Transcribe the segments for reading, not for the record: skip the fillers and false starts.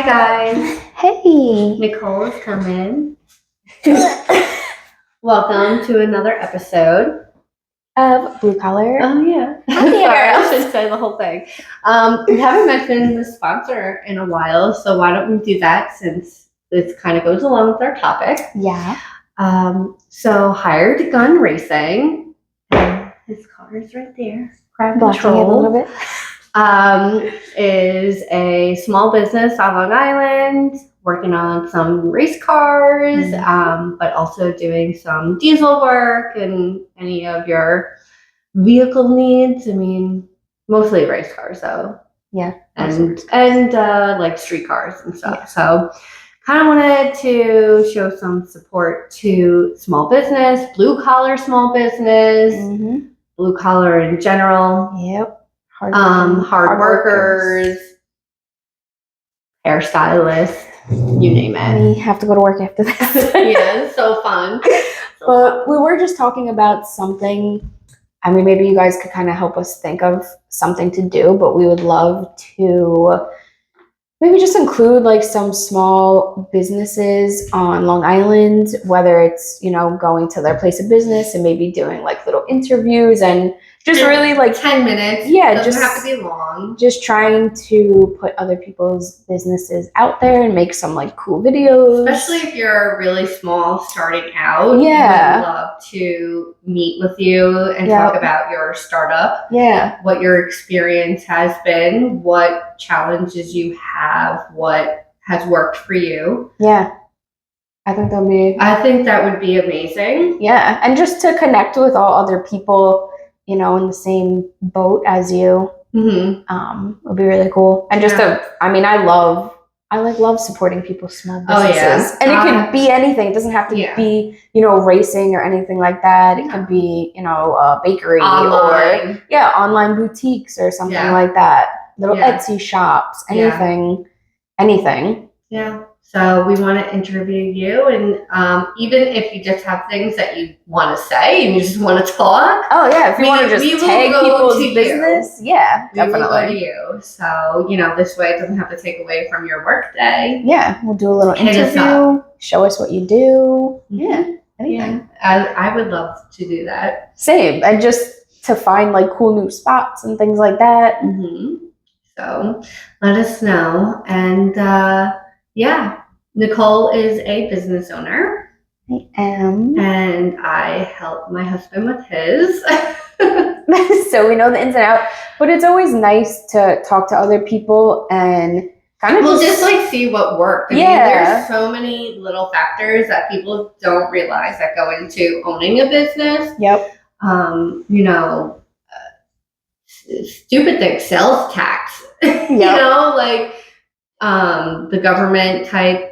Hi guys, Hey. Nicole is coming. Welcome to another episode Of Blue Collar. Oh yeah, sorry, I should say the whole thing. We haven't mentioned the sponsor in a while, so why don't we do that since this kind of goes along with our topic? Yeah. So Hired Gun Racing. His car is right there. Crowd Blocking it a little bit. Is a small business on Long Island, working on some race cars, but also doing some diesel work and any of your vehicle needs. I mean, mostly race cars though. Yeah. And like street cars and stuff. Yeah. So kind of wanted to show some support to small business, blue collar small business, blue collar in general. Yep. Hard workers, hairstylists, you name it. We have to go to work after this. Yeah, it's so fun. But we were just talking about something. I mean, maybe you guys could kind of help us think of something to do, but we would love to maybe just include like some small businesses on Long Island, whether it's, going to their place of business and maybe doing like little interviews and just really like 10 minutes. Yeah, doesn't have to be long. Just trying to put other people's businesses out there and make some like cool videos. Especially if you're really small starting out. Yeah. We'd love to meet with you and talk about your startup. Yeah. What your experience has been, what challenges you have, what has worked for you. Yeah. I think that would be amazing. Yeah. And just to connect with all other people, in the same boat as you, would be really cool. And just I love supporting people's small businesses. Oh, yeah. And it could be anything. It doesn't have to be, racing or anything like that. It could be, a bakery online. or online boutiques or something like that. Little Etsy shops, anything. Yeah. So we want to interview you, and even if you just have things that you want to say and you just want to talk. Oh yeah, if you want to just tag people's business, definitely. We will go to you. So this way it doesn't have to take away from your work day. Yeah, we'll do a little interview. Show us what you do. Yeah, anything. Yeah, I would love to do that. Same, and just to find like cool new spots and things like that. So let us know, and Nicole is a business owner. I am. And I help my husband with his. So we know the ins and outs. But it's always nice to talk to other people and kind of just like see what worked. I mean, there's so many little factors that people don't realize that go into owning a business. Yep. Stupid things, sales tax. Yep. The government type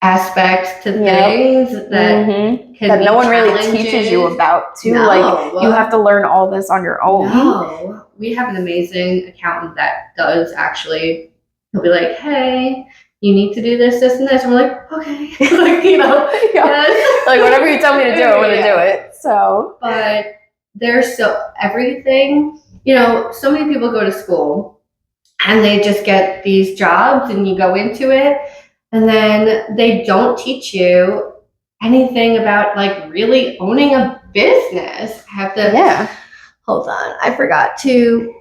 aspects to things that no one really teaches you about too. No. You have to learn all this on your own. No. We have an amazing accountant that does actually. He'll be like, "Hey, you need to do this, this, and this." And we're like, "Okay," yes. Like whatever you tell me to do, I'm gonna do it. So, but there's everything. So many people go to school and they just get these jobs, and you go into it. And then they don't teach you anything about really owning a business. I have to hold on. I forgot to.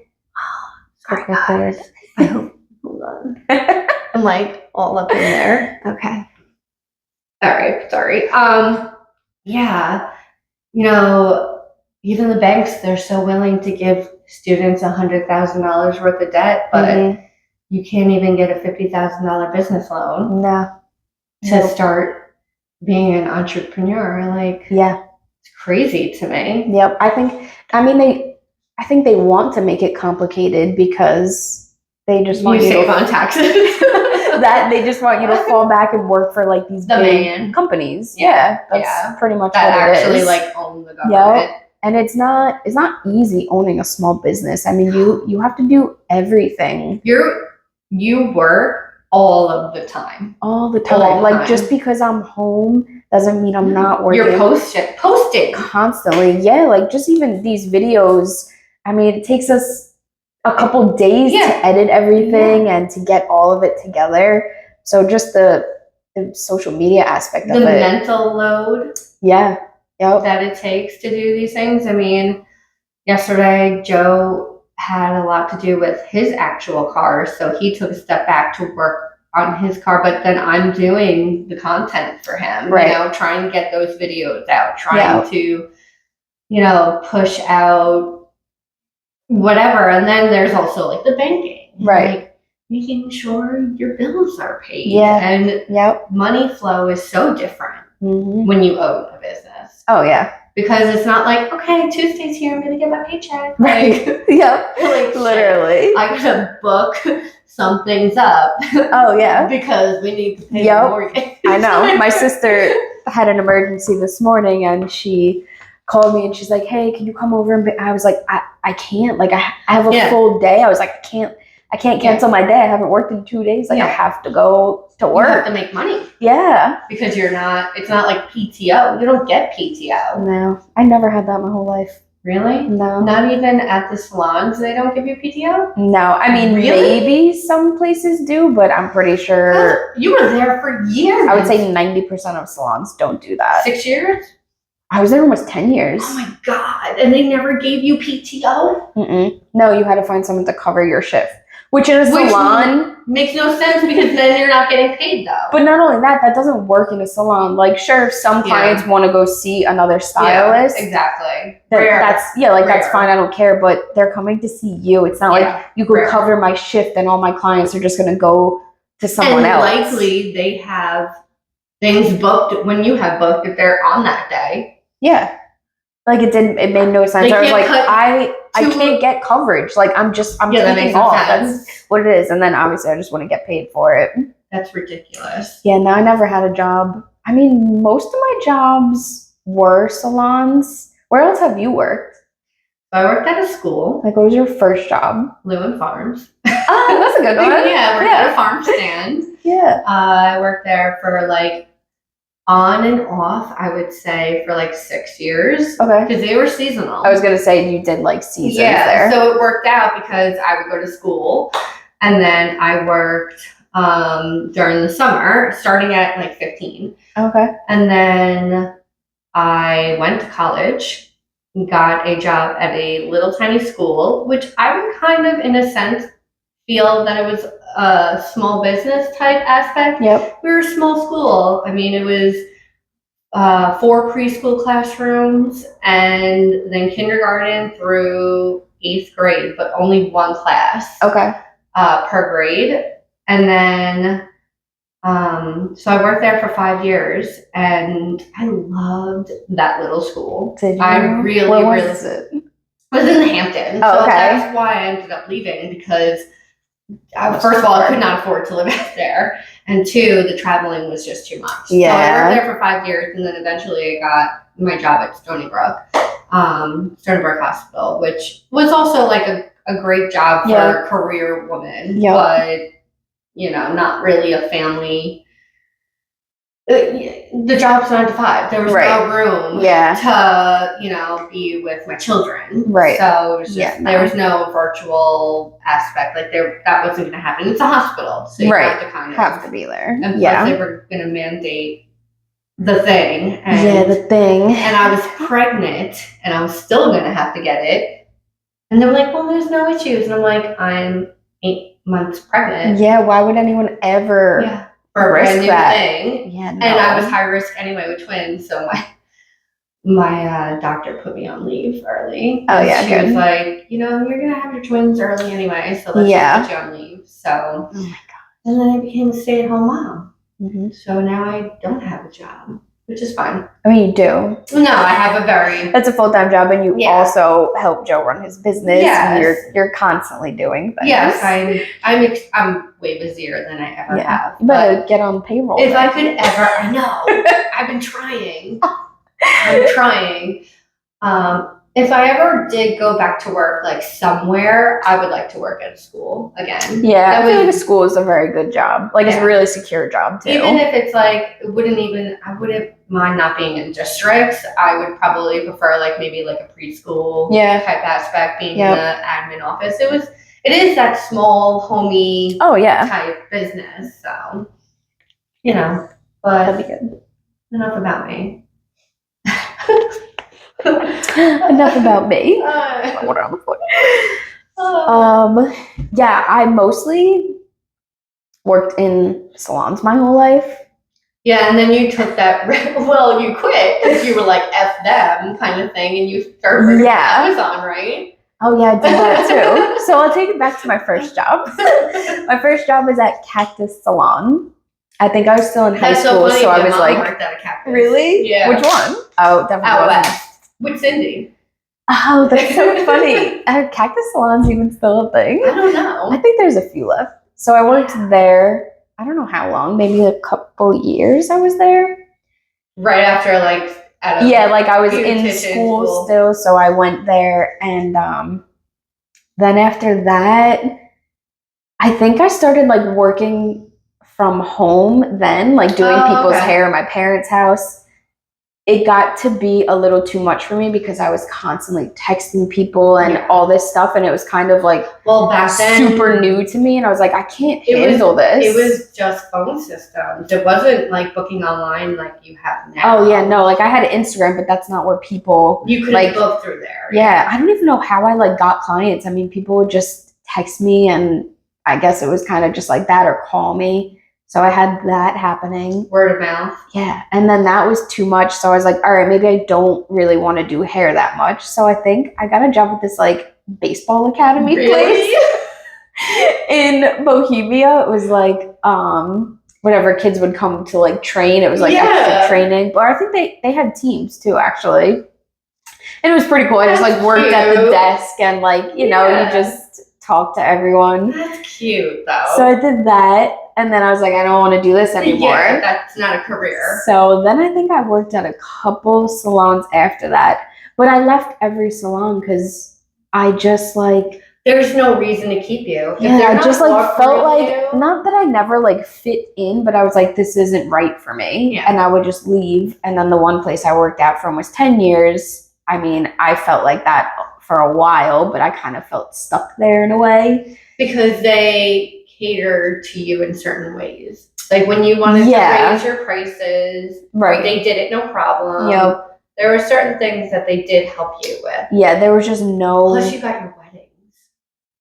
Sorry, guys. Hold on. I'm all up in there. Okay. All right. Sorry. Even the banks, they're so willing to give students $100,000 worth of debt, but you can't even get a $50,000 business loan. No. To start being an entrepreneur. It's crazy to me. Yep. I think they want to make it complicated because they just want you to save on taxes. That they just want you to fall back and work for these big companies. Yeah. That's pretty much that what it is. Actually own the government. Yep. And it's not easy owning a small business. I mean, you have to do everything. You work all of the time. All the time. Just because I'm home doesn't mean I'm not working. You're posting constantly. Yeah, just even these videos. I mean, it takes us a couple days Yeah. to edit everything and to get all of it together. So just the social media aspect The of it. mental load Yeah. Yep. that it takes to do these things. I mean, yesterday, Joe had a lot to do with his actual car, so he took a step back to work on his car, but then I'm doing the content for him, Right. you know, trying to get those videos out, trying to, you know, push out whatever. And then there's also like the banking, Right. like making sure your bills are paid. Yeah. And Yep. money flow is so different when you own a business. Oh, yeah. Because it's not like, okay, Tuesday's here, I'm gonna get my paycheck. Right. Like, yep. like literally. shit, I gotta book some things up. Oh, yeah. Because we need to pay the mortgage. I know. My sister had an emergency this morning and she called me and she's like, hey, can you come over? And I was like, I can't. Like, I have a full day. I was like, I can't cancel my day. I haven't worked in 2 days. Like, I have to go to work. You have to make money. Yeah. Because it's not like PTO. You don't get PTO. No. I never had that my whole life. Really? No. Not even at the salons, they don't give you PTO? No. I mean, maybe some places do, but I'm pretty sure. You were there for years. I would say 90% of salons don't do that. 6 years? I was there almost 10 years. Oh my God. And they never gave you PTO? No, you had to find someone to cover your shift. Which in a salon makes no sense because then you're not getting paid though. But not only that doesn't work in a salon. Like, sure, some clients want to go see another stylist. Yeah, exactly. That's fine. I don't care. But they're coming to see you. It's not like you go cover my shift and all my clients are just going to go to someone else. And likely they have things booked when you have booked if they're on that day. Yeah. Like it made no sense. I was like, I can't get coverage. Like I'm taking off. That's what it is. And then obviously I just want to get paid for it. That's ridiculous. Yeah, no, I never had a job. I mean, most of my jobs were salons. Where else have you worked? I worked at a school. Like, what was your first job? Lewin Farms. Oh, that's a good one. Yeah, I worked at a farm stand. Yeah. I worked there for like on and off, I would say, for like 6 years. Okay. Because they were seasonal. I was going to say you did like seasons there. So it worked out because I would go to school and then I worked during the summer, starting at like 15. Okay. And then I went to college, got a job at a little tiny school, which I would kind of, in a sense, feel that it was a small business type aspect. Yep. We were a small school. I mean, it was 4 preschool classrooms and then kindergarten through 8th grade, but only 1 class. Okay. Per grade. And then, so I worked there for 5 years and I loved that little school. Did you? I really, Where really. was it? It was in the Hamptons. Oh, so okay. That's why I ended up leaving because first of all, I could not afford to live out there, and 2, the traveling was just too much. Yeah. So I worked there for 5 years, and then eventually I got my job at Stony Brook Hospital, which was also like a great job for a career woman, but not really a family. The job's 9 to 5. There was no room to, be with my children. Right. So it was just, there was no virtual aspect. Like that wasn't going to happen. It's a hospital. So you have to kind of have to be there. And plus they were going to mandate the thing. And, the thing. And I was pregnant and I was still going to have to get it. And they were like, well, there's no issues. And I'm like, I'm 8 months pregnant. Yeah. Why would anyone ever... For a brand new thing. Yeah, no. And I was high risk anyway with twins, so my doctor put me on leave early. Oh yeah, she was like, you're gonna have your twins early anyway, so let's just put you on leave. So, oh my god. And then I became a stay-at-home mom. Mm-hmm. So now I don't have a job, which is fine. I mean, you do. No, I have a very. That's a full-time job, and you also help Joe run his business. Yes. And you're constantly doing things. Yes, I'm way busier than I ever have. You better get on payroll. If I could ever, I know. I've been trying. I'm trying. If I ever did go back to work, like somewhere, I would like to work at a school again. Yeah, I feel like a school is a very good job. Like it's a really secure job too. Even if it's like, I wouldn't mind not being in districts. I would probably prefer like maybe like a preschool type aspect, being in the admin office. it is that small, homey Oh yeah, type business. So, but that'd be good. enough about me. Enough about me. Water on the floor. Yeah, I mostly worked in salons my whole life. Yeah, and then you took that. Well, you quit because you were like "F them" kind of thing, and you started working at Amazon, right? Oh yeah, I did that too. So I'll take it back to my first job. My first job was at Cactus Salon. I think I was still in high school, so I was mom like, worked at a Cactus. really? Yeah. Which one? Oh, definitely Out wasn't. west with Cindy. Oh, that's so funny. Are Cactus Salons even still a thing? I don't know. I think there's a few left. So I worked there, I don't know how long, maybe a couple years I was there. Right after like I was in school still, so I went there, and then after that, I think I started like working from home then, like doing people's hair in my parents' house. It got to be a little too much for me because I was constantly texting people and all this stuff, and it was kind of like back then, super new to me, and I was like, I can't handle this. It was just phone systems. It wasn't like booking online like you have now. Oh yeah, no, like I had Instagram, but that's not where people you could like book through there. Yeah, I don't even know how I like got clients. I mean, people would just text me, and I guess it was kind of just like that, or call me. So I had that happening. Word of mouth. Yeah. And then that was too much. So I was like, all right, maybe I don't really want to do hair that much. So I think I got a job at this like baseball academy place in Bohemia. It was like whatever kids would come to like train. It was like extra training. But I think they had teams too, actually. And it was pretty cool. I just like worked at the desk, and like, you just talk to everyone. That's cute though. So I did that. And then I was like, I don't want to do this anymore. Yeah, that's not a career. So then I think I worked at a couple salons after that. But I left every salon because I just like... There's no reason to keep you. Yeah, I just like felt like, not that I never like fit in, but I was like, this isn't right for me. Yeah. And I would just leave. And then the one place I worked at for almost 10 years, I mean, I felt like that for a while, but I kind of felt stuck there in a way. Because they cater to you in certain ways. Like when you wanted to raise your prices, right? They did it no problem. Yep. There were certain things that they did help you with. Yeah, there was just no... Plus you got your weddings.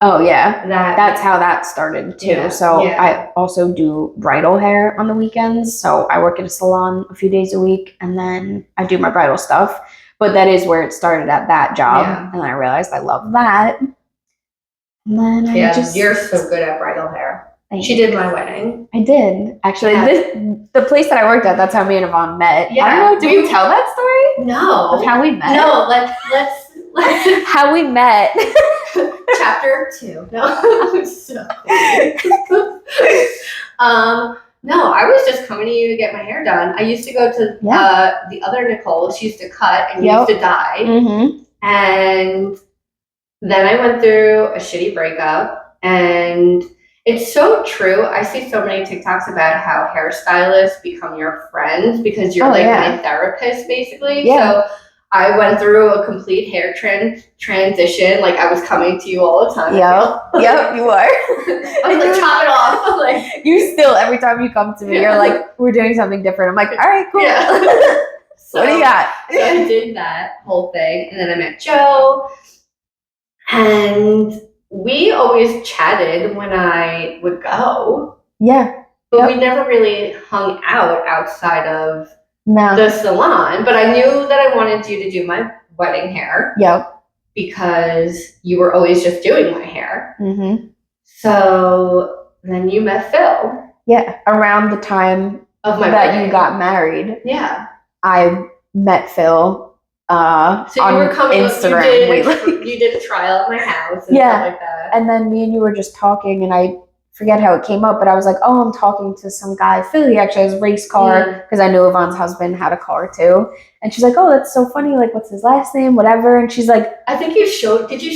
Oh yeah, that's how that started too. Yeah. So I also do bridal hair on the weekends. So I work at a salon a few days a week, and then I do my bridal stuff. But that is where it started, at that job. Yeah. And then I realized I love that. And then you're so good at bridal hair. She did my wedding. I did. Actually, the place that I worked at, that's how me and Yvonne met. Yeah. I don't know, did we tell that story? No. Of how we met? No, let's how we met. Chapter 2. No. So no, I was just coming to you to get my hair done. I used to go to the other Nicole. She used to cut and used to dye. Mm-hmm. And then I went through a shitty breakup, and it's so true. I see so many TikToks about how hairstylists become your friends because you're my therapist, basically. Yeah. So I went through a complete hair transition. Like I was coming to you all the time. Yep, you are. I was like, chop it off. Like you still, every time you come to me, you're like, we're doing something different. I'm like, all right, cool. Yeah. So, what do you got? So I did that whole thing, and then I met Joe. And we always chatted when I would go. Yeah. But we never really hung out outside of the salon. But I knew that I wanted you to do my wedding hair. Yep. Because you were always just doing my hair. Mm-hmm. So then you met Phil. Yeah. Around the time of my that wedding. You got married. Yeah. I met Phil. So you were coming Instagram. You did a trial at my house and stuff like that. And then me and you were just talking, and I forget how it came up, but I was like, oh, I'm talking to some guy. Phil, he actually has a race car, because I knew Yvonne's husband had a car too. And she's like, oh, that's so funny. Like, what's his last name? Whatever. And she's like, did you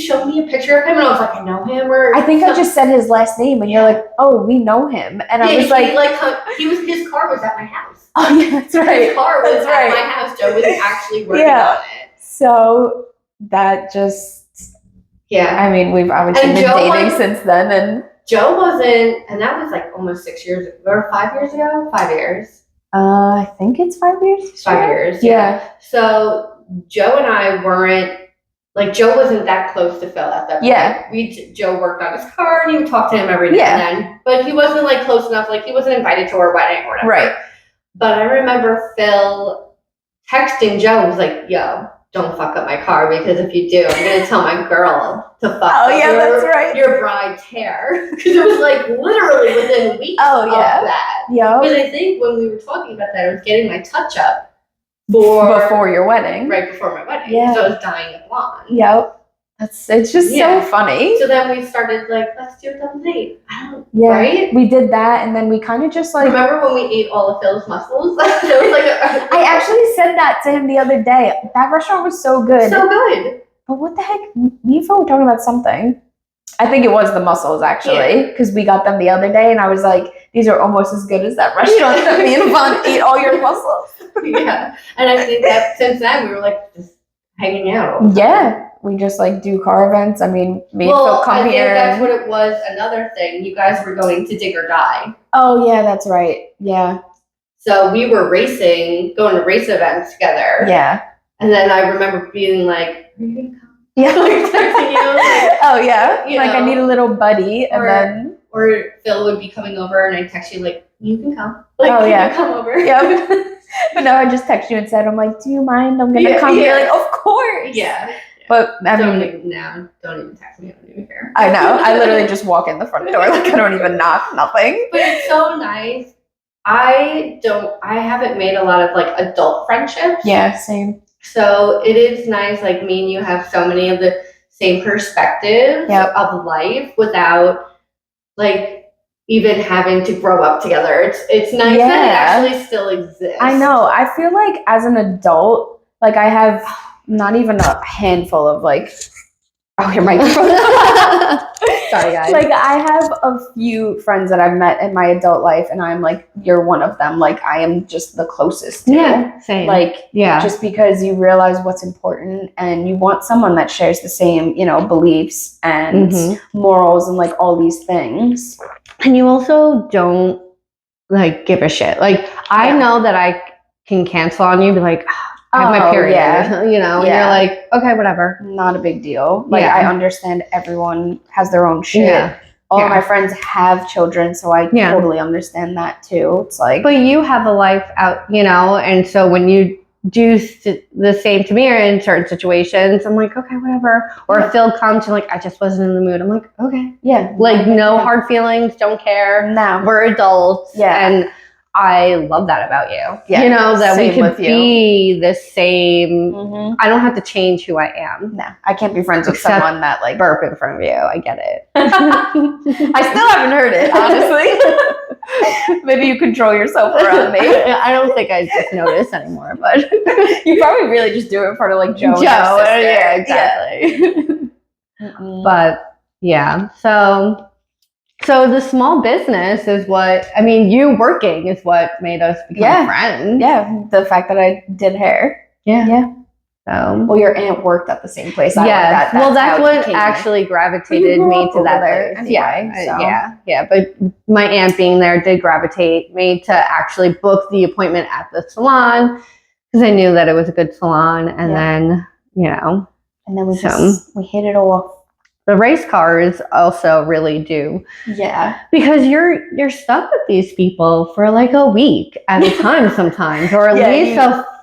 show me a picture of him? And I was like, I know him. Or I think I just said his last name, and you're like, oh, we know him. And I was his car was at my house. Oh yeah, that's right. His car was at my house. Joe was actually working on it. So that just Yeah. I mean, we've obviously And been Joe dating was- since then, and Joe wasn't, and that was like almost 6 years ago, or 5 years ago? 5 years. I think it's 5 years. 5 years. Yeah. So Joe and I weren't, like, Joe wasn't that close to Phil at that point. Yeah. Joe worked on his car and he would talk to him every now and then, but he wasn't like close enough, like he wasn't invited to our wedding or whatever. Right. But I remember Phil texting Joe and was like, yo, don't fuck up my car, because if you do, I'm gonna tell my girl to fuck up that's right. your bride's hair. Because it was like literally within weeks of that. Yeah. Because I think when we were talking about that, I was getting my touch up before your wedding. Right before my wedding. Yeah. So I was dyeing it blonde. Yep. It's just so funny. So then we started like, let's do a double date. Right? We did that, and then we kind of just like. Remember when we ate all of Phil's mussels? There was like I actually said that to him the other day. That restaurant was so good. So good. But what the heck? Me and Phil were talking about something. I think it was the mussels, actually, because we got them the other day, and I was like, these are almost as good as that restaurant that me and Vaughn ate all your mussels. Yeah. And I think that since then, we were like just hanging out. Yeah. We just like do car events. I mean, me and Phil come I think here. that's what it was. Another thing, you guys were going to Dig or Die. Oh, yeah, that's right. Yeah. So we were going to race events together. Yeah. And then I remember being like, are you going to come? Yeah. Texting you, like, oh, yeah. You like, know, I need a little buddy. And then. Or Phil would be coming over and I'd text you, like, you can come. Like, oh, yeah. You can come over. Yep. But no, I just text you and said, I'm like, do you mind? I'm going to come. You're like, of course. Yeah. But I mean, don't even text me. I don't even care. I know. I literally just walk in the front door. Like, I don't even knock, nothing. But it's so nice. I haven't made a lot of like adult friendships. Yeah, same. So it is nice, like me and you have so many of the same perspectives of life without like even having to grow up together. It's nice that it actually still exists. I know. I feel like as an adult, like I have not even a handful of like, your microphone. Sorry, guys. Like I have a few friends that I've met in my adult life, and I'm like, you're one of them. Like I am just the closest to. Yeah, same. Like just because you realize what's important, and you want someone that shares the same, beliefs and morals and like all these things. And you also don't like give a shit. Like I know that I can cancel on you, be like, I have my period, and you're like, okay, whatever. Not a big deal. Like, I understand everyone has their own shit. Yeah. All of my friends have children, so I totally understand that too. It's like... But you have a life out, and so when you do the same to me or in certain situations, I'm like, okay, whatever. Or if Phil comes and like, I just wasn't in the mood, I'm like, okay. Yeah. Like, no hard feelings, don't care. No. We're adults. Yeah. And I love that about you. Yeah, that we can be the same. I don't have to change who I am. No, I can't be friends with someone that like burp in front of you. I get it. I still haven't heard it, honestly. Maybe you control yourself around me. I don't think I just notice anymore, but you probably really just do it in front of like Joe. Yeah, exactly. But yeah, So the small business is you working is what made us become friends. Yeah, the fact that I did hair. Yeah. So, well, your aunt worked at the same place. Yeah. That's what actually gravitated me to that place. Anyway, yeah. But my aunt being there did gravitate me to actually book the appointment at the salon because I knew that it was a good salon, and then and then we hit it off. The race cars also really do. Yeah. Because you're stuck with these people for like a week at a time sometimes. Or at least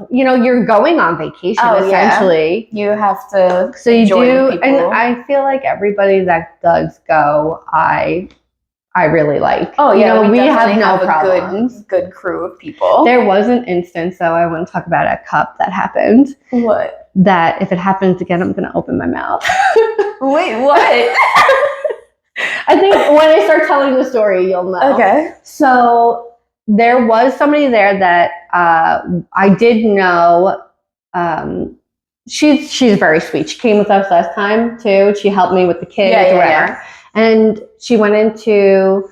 you're going on vacation essentially. You have to so you do people. And I feel like everybody that does go, I really like. Oh yeah, we have no problems. A good crew of people. There was an instance though I want to talk about at Cup that happened. What? That if it happens again, I'm gonna open my mouth. Wait, what? I think when I start telling the story, you'll know. Okay. So there was somebody there that I did know. She's very sweet. She came with us last time too. She helped me with the kids, whatever. And she went into.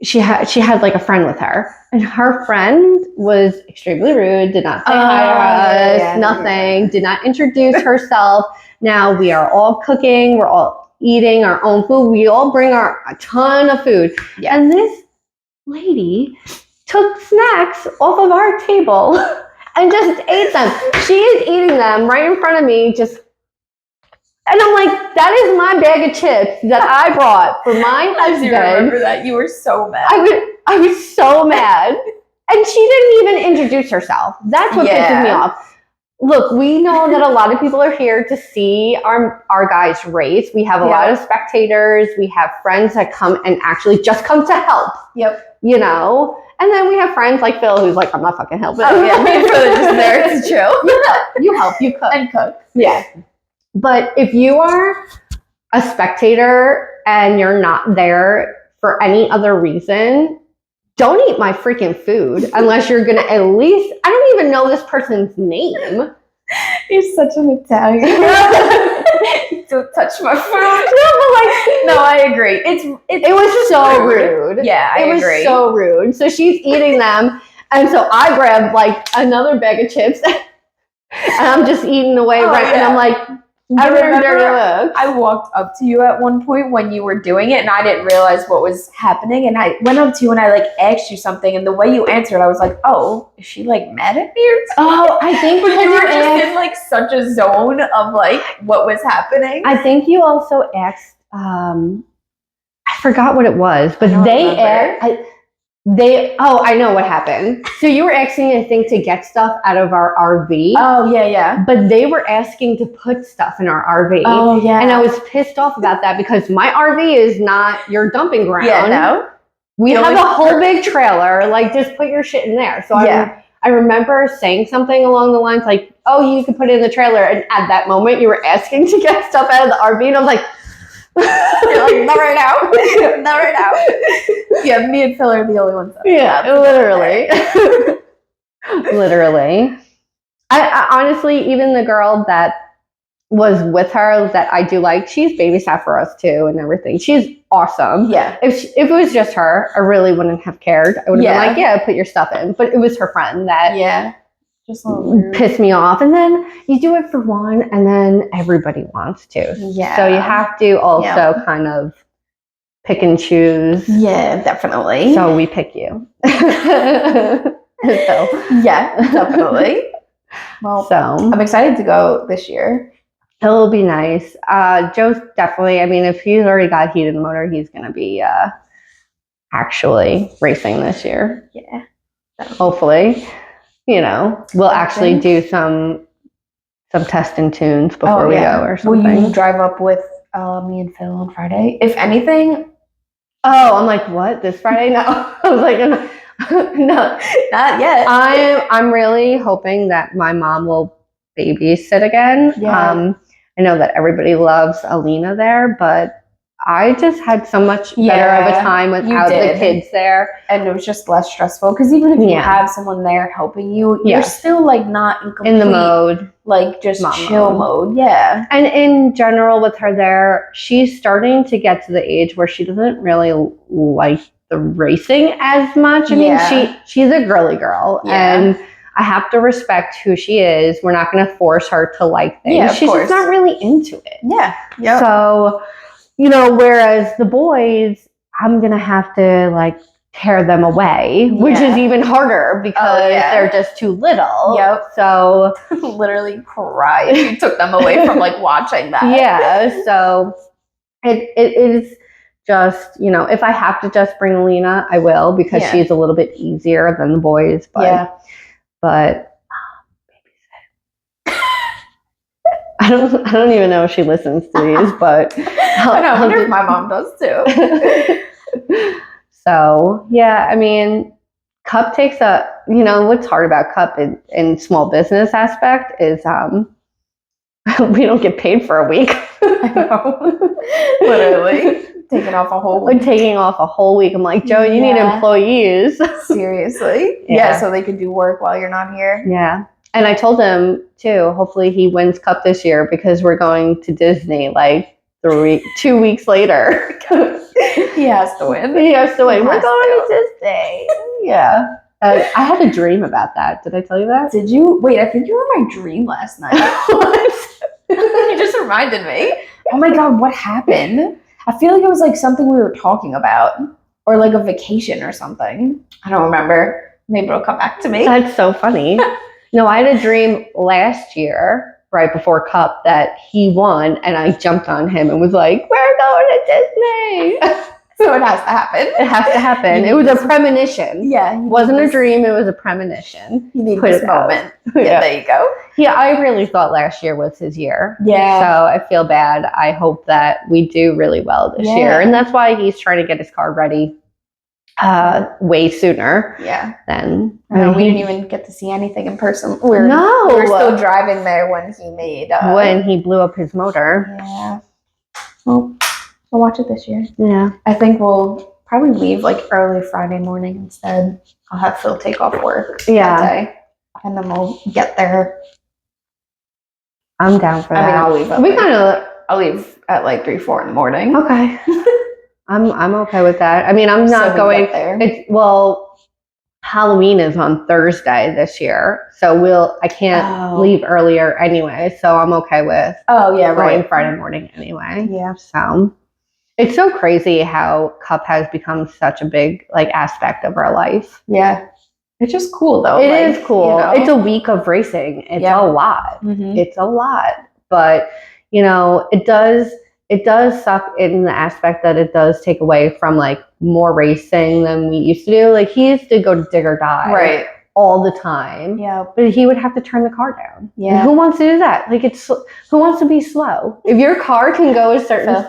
She had like a friend with her, and her friend was extremely rude. Did not say hi to us. Nothing. Did not introduce herself. Now we are all cooking. We're all eating our own food. We all bring a ton of food. Yeah. And this lady took snacks off of our table and just ate them. She is eating them right in front of me, and I'm like, that is my bag of chips that I brought for my husband. I remember that. You were so mad. I was so mad. And she didn't even introduce herself. That's what pisses me off. Look, we know that a lot of people are here to see our guys race. We have a lot of spectators. We have friends that come and actually just come to help. Yep. You know? And then we have friends like Phil who's like, I'm not fucking helping. Oh, yeah. Me and Phil are just there to chill. You help. You cook. And cook. Yeah. But if you are a spectator and you're not there for any other reason, don't eat my freaking food unless you're going to at least, I don't even know this person's name. You're such an Italian. Don't touch my food. No, I agree. It was so rude. Yeah, I agree. It was so rude. So she's eating them. And so I grabbed like another bag of chips and I'm just eating away. And I'm like, I remember I walked up to you at one point when you were doing it and I didn't realize what was happening. And I went up to you and I like asked you something. And the way you answered, I was like, oh, is she like mad at me or something? Oh, I think because you were just in like such a zone of like what was happening. I think you also asked, I forgot what it was, but I know what happened. So you were asking, I think, to get stuff out of our RV. Oh, yeah. But they were asking to put stuff in our RV. Oh, yeah. And I was pissed off about that because my RV is not your dumping ground. Yeah, no. We have a whole big trailer. Like, just put your shit in there. So I remember saying something along the lines like, oh, you can put it in the trailer. And at that moment, you were asking to get stuff out of the RV. And I was like, you're like, not right now. Not right now. Yeah, me and Phil are the only ones. Literally. Literally. I honestly, even the girl that was with her that I do like, she's babysat for us too and everything. She's awesome. Yeah. If it was just her, I really wouldn't have cared. I would have been like, yeah, put your stuff in. But it was her friend that just pissed me off. And then you do it for one and then everybody wants to. Yeah. So you have to also kind of pick and choose. Yeah, definitely. So we pick you. Yeah, definitely. Well, I'm excited to go this year. It'll be nice. Joe's definitely, I mean, if he's already got heat in the motor, he's going to be actually racing this year. Yeah. Hopefully. You know, we'll actually do some test and tunes before we go or something. Will you drive up with me and Phil on Friday? If anything. Oh, I'm like, what? This Friday? No. I was like, no, not yet. I'm really hoping that my mom will babysit again. Yeah. I know that everybody loves Alina there, but I just had so much better of a time without the kids there. And it was just less stressful because even if you have someone there helping you, you're still like not in the mode. Like just chill mode. Yeah. And in general with her there, she's starting to get to the age where she doesn't really like the racing as much. I mean, she's a girly girl and I have to respect who she is. We're not going to force her to like things. Yeah, she's just not really into it. Yeah. Yep. So, you know, whereas the boys, I'm going to have to like tear them away, which is even harder because they're just too little. Yep. So literally cry if you took them away from like watching that. Yeah. So it is just, you know, if I have to just bring Alina, I will because she's a little bit easier than the boys. But I don't even know if she listens to these, but I wonder if my mom does too. So yeah, I mean, Cup takes you know, what's hard about Cup in small business aspect is we don't get paid for a week. I know. Literally. Taking off a whole week. Taking off a whole week. I'm like, Joe, you need employees. Seriously? Yeah, so they can do work while you're not here. Yeah. And I told him too, hopefully he wins Cup this year because we're going to Disney like 2 weeks later. He has to win. He has to win. We're going to Disney. Yeah. I had a dream about that. Did I tell you that? Did you? Wait, I think you were in my dream last night. What? You just reminded me. Oh my God, what happened? I feel like it was like something we were talking about, or like a vacation or something. I don't remember. Maybe it'll come back to me. That's so funny. No, I had a dream last year, right before Cup, that he won, and I jumped on him and was like, "We're going to Disney." So it has to happen. It has to happen. It was a premonition. Yeah. It wasn't a dream, it was a premonition. You need this moment. Yeah, there you go. Yeah, I really thought last year was his year. Yeah. So I feel bad. I hope that we do really well this year. And that's why he's trying to get his car ready way sooner. Yeah. Than we didn't even get to see anything in person. We were still driving there when he made when he blew up his motor. Yeah. Well, we'll watch it this year. Yeah. I think we'll probably leave like early Friday morning instead. I'll have Phil take off work that day. And then we'll get there. I'm down for that. I mean, I'll leave at like 3-4 in the morning. Okay. I'm okay with that. I mean, I'm not going there. Halloween is on Thursday this year, so I can't leave earlier anyway. So I'm okay with going Friday morning anyway. Yeah. So it's so crazy how Cup has become such a big like aspect of our life. Yeah. It's just cool though. It is cool. You know? It's a week of racing. It's a lot. Mm-hmm. It's a lot. But you know, it does suck in the aspect that it does take away from like more racing than we used to do. Like he used to go to dig or die all the time. Yeah. But he would have to turn the car down. Yeah. And who wants to do that? Like who wants to be slow? If your car can go a certain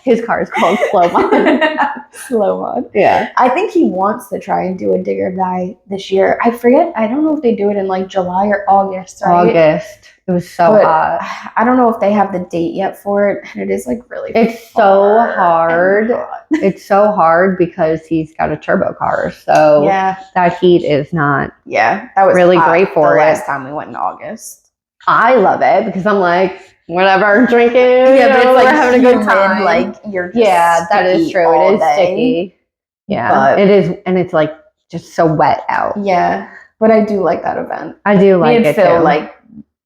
his car is called slow mod. Slow mod. Yeah. I think he wants to try and do a dig or die this year. I forget. I don't know if they do it in like July or August. Right? August. It was so hot. I don't know if they have the date yet for it. And it is like really It's so hard. It's so hard because he's got a turbo car. So that heat is not that was really great for the last time we went in August. I love it because I'm like, whatever, drinking. Yeah, but it's like we're having a good time. Like you're just that is true. It is sticky. Yeah, but it is, and it's like just so wet out. Yeah, but I do like that event. I do like it too. Too. Like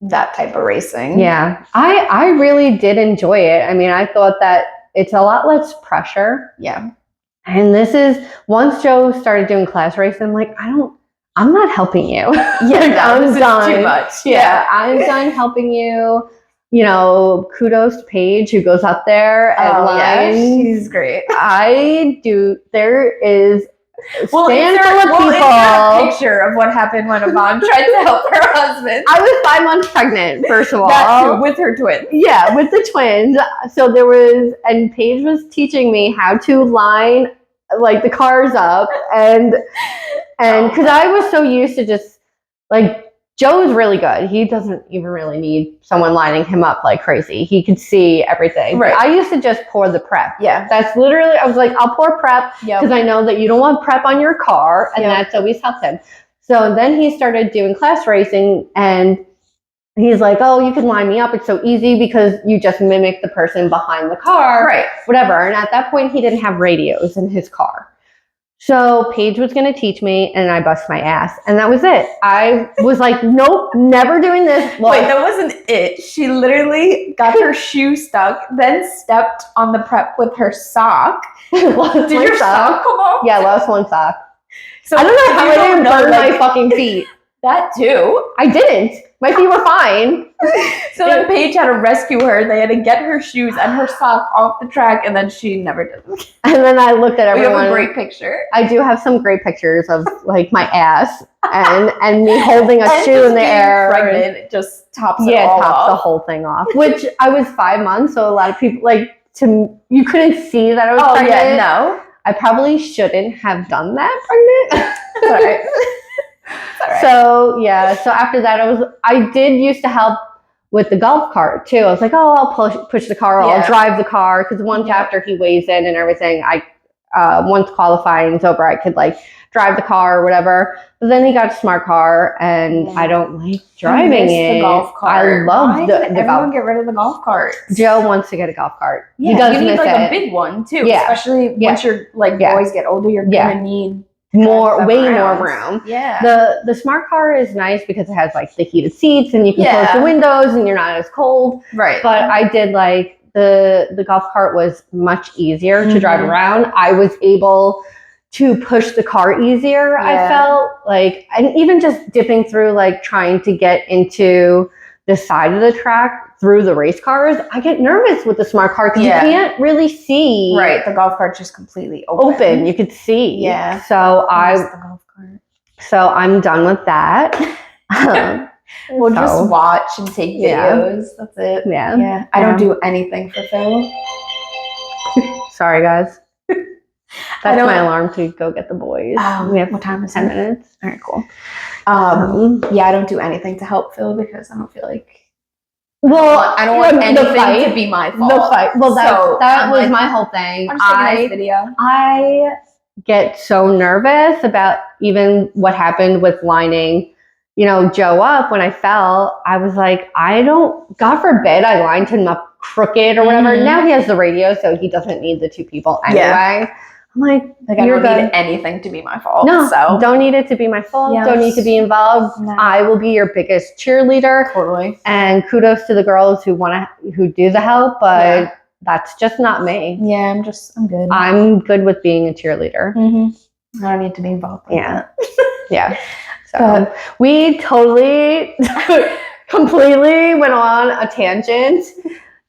that type of racing. Yeah, I really did enjoy it. I mean, I thought that it's a lot less pressure. Yeah, and this is once Joe started doing class racing, I'm like, I'm not helping you. Yeah, I'm done. Too much. Yeah, I'm done helping you. You know, kudos to Paige who goes out there and lines. She's great. I do. There is We'll insert a picture of what happened when Yvonne tried to help her husband. I was 5 months pregnant, first of all. That too, with her twins. Yeah, with the twins. So and Paige was teaching me how to line like the cars up and because I was so used to just like Joe's really good. He doesn't even really need someone lining him up like crazy. He could see everything. Right. I used to just pour the prep. Yeah. That's literally, I was like, I'll pour prep because I know that you don't want prep on your car, and that's always helped him. So then he started doing class racing, and he's like, oh, you can line me up. It's so easy because you just mimic the person behind the car. Right. Whatever. And at that point, he didn't have radios in his car. So Paige was going to teach me, and I bust my ass, and that was it. I was like, nope, never doing this. Wait, that wasn't it. She literally got her shoe stuck, then stepped on the prep with her sock. Did your sock come off? Yeah, lost one sock. So I don't know how I didn't burn my fucking feet. That too. I didn't. My feet were fine. So then Paige had to rescue her. They had to get her shoes and her sock off the track, and then she never did it. And then I looked at everyone. We have a great picture. I do have some great pictures of like my ass and me holding a shoe in the air. Pregnant, it just tops it all tops off. The whole thing off. Which I was 5 months, so a lot of people you couldn't see that I was pregnant. Yeah, no. I probably shouldn't have done that pregnant. Sorry. Right. So after that I did used to help with the golf cart too. I was like, oh, I'll push the car, I'll drive the car, because once after he weighs in and everything, once qualifying's over, I could like drive the car or whatever. But then he got a smart car, and I don't like driving the golf cart. I love the everyone get rid of the golf cart. Joe wants to get a golf cart. Yeah, he does you need miss like it. a big one too. Yeah. Especially once your boys get older, you're gonna need way more around. room. Yeah. The smart car is nice because it has like the heated seats and you can Yeah. close the windows and you're not as cold. Right. But I did like the golf cart was much easier to drive around. I was able to push the car easier. I felt like, and even just dipping through, like trying to get into the side of the track through the race cars, I get nervous with the smart car because you can't really see. Right, the golf cart's just completely open. You could see. Yeah. So the golf cart. So I'm done with that. We'll just watch and take videos. That's it. Yeah. Yeah. I don't do anything for Phil. Sorry, guys. That's my alarm to go get the boys. We have what time is 10 it? minutes. All right, cool. Yeah, I don't do anything to help Phil because I don't feel like. Well, I don't want anything to be my fault. The fight. Well, that was like, my whole thing. I'm just taking a nice video. I get so nervous about even what happened with lining, Joe up when I fell. I was like, God forbid I lined him up crooked or whatever. Now he has the radio, so he doesn't need the two people anyway. Yeah. I'm like I don't need anything to be my fault. No, so don't need it to be my fault. Yes. Don't need to be involved. No. I will be your biggest cheerleader. Totally. And kudos to the girls who do the help, but that's just not me. Yeah, I'm good. I'm good with being a cheerleader. I don't need to be involved with that. Yeah. So we totally, completely went on a tangent.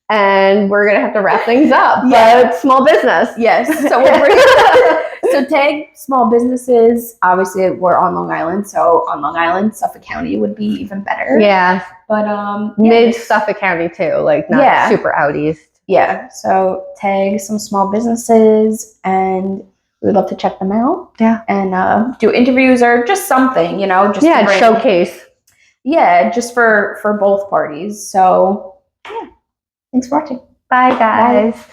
And we're gonna have to wrap things up. But small business, yes. So so tag small businesses. Obviously, we're on Long Island, so on Long Island, Suffolk County would be even better. Yeah, but mid Suffolk County too, like not super out east. Yeah. So tag some small businesses, and we'd love to check them out. Yeah, and do interviews or just something, just showcase. Yeah, just for both parties. So. Yeah. Thanks for watching. Bye, guys. Bye.